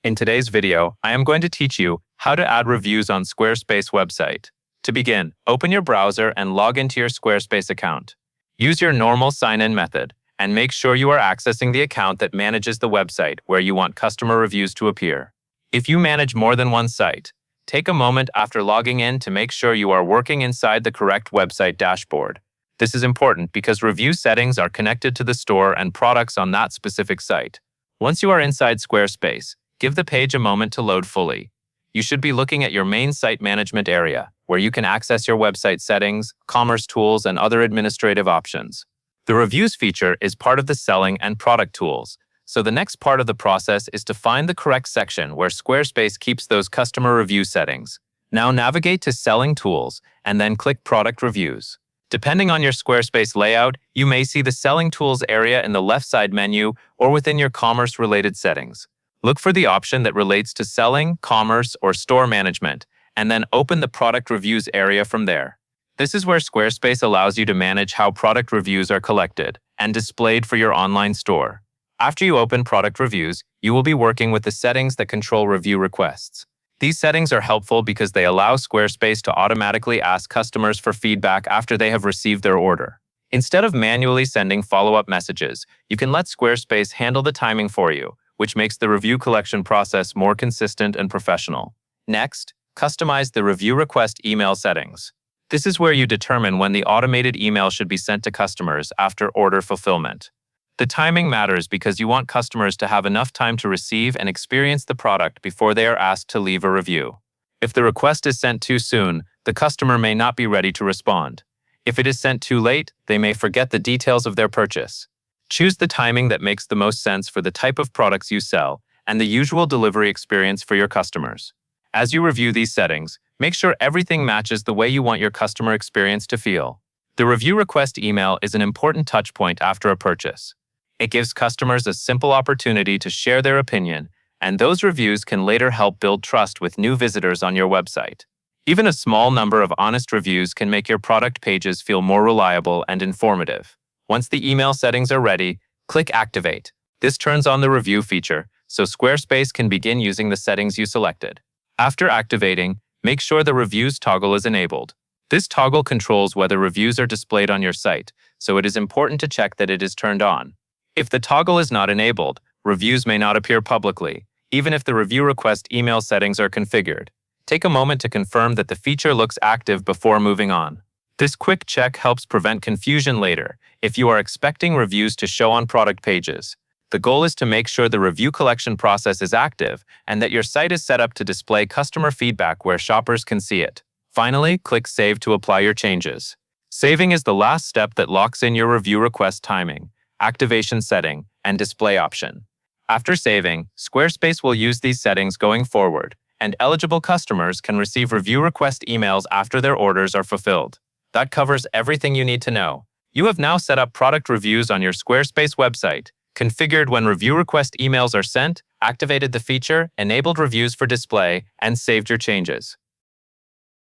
In today's video, I am going to teach you how to add reviews on Squarespace website. To begin, open your browser and log into your Squarespace account. Use your normal sign-in method, and make sure you are accessing the account that manages the website where you want customer reviews to appear. If you manage more than one site, take a moment after logging in to make sure you are working inside the correct website dashboard. This is important because review settings are connected to the store and products on that specific site. Once you are inside Squarespace, give the page a moment to load fully. You should be looking at your main site management area, where you can access your website settings, commerce tools, and other administrative options. The Reviews feature is part of the Selling and Product tools, so the next part of the process is to find the correct section where Squarespace keeps those customer review settings. Now navigate to Selling Tools and then click Product Reviews. Depending on your Squarespace layout, you may see the Selling Tools area in the left side menu or within your commerce-related settings. Look for the option that relates to selling, commerce, or store management, and then open the Product Reviews area from there. This is where Squarespace allows you to manage how product reviews are collected and displayed for your online store. After you open Product Reviews, you will be working with the settings that control review requests. These settings are helpful because they allow Squarespace to automatically ask customers for feedback after they have received their order. Instead of manually sending follow-up messages, you can let Squarespace handle the timing for you, which makes the review collection process more consistent and professional. Next, customize the review request email settings. This is where you determine when the automated email should be sent to customers after order fulfillment. The timing matters because you want customers to have enough time to receive and experience the product before they are asked to leave a review. If the request is sent too soon, the customer may not be ready to respond. If it is sent too late, they may forget the details of their purchase. Choose the timing that makes the most sense for the type of products you sell and the usual delivery experience for your customers. As you review these settings, make sure everything matches the way you want your customer experience to feel. The review request email is an important touchpoint after a purchase. It gives customers a simple opportunity to share their opinion, and those reviews can later help build trust with new visitors on your website. Even a small number of honest reviews can make your product pages feel more reliable and informative. Once the email settings are ready, click Activate. This turns on the review feature, so Squarespace can begin using the settings you selected. After activating, make sure the Reviews toggle is enabled. This toggle controls whether reviews are displayed on your site, so it is important to check that it is turned on. If the toggle is not enabled, reviews may not appear publicly, even if the review request email settings are configured. Take a moment to confirm that the feature looks active before moving on. This quick check helps prevent confusion later if you are expecting reviews to show on product pages. The goal is to make sure the review collection process is active and that your site is set up to display customer feedback where shoppers can see it. Finally, click Save to apply your changes. Saving is the last step that locks in your review request timing, activation setting, and display option. After saving, Squarespace will use these settings going forward, and eligible customers can receive review request emails after their orders are fulfilled. That covers everything you need to know. You have now set up product reviews on your Squarespace website, configured when review request emails are sent, activated the feature, enabled reviews for display, and saved your changes.